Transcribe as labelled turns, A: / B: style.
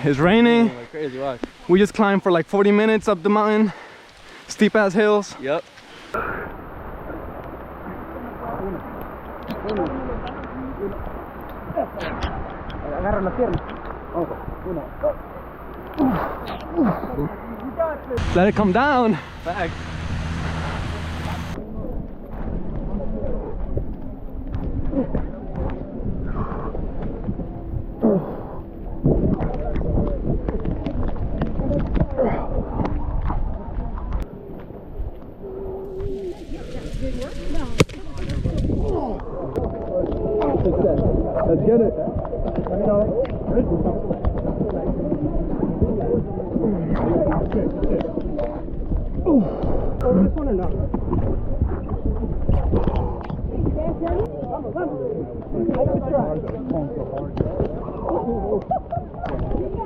A: It's raining.
B: Like crazy, watch.
A: We just climbed for like 40 minutes up the mountain. Steep ass hills.
B: Yep.
C: Agarra la pierna.
A: Let it come down.
B: Back.
A: Let's get it.
C: This one or not? Vamos, vamos.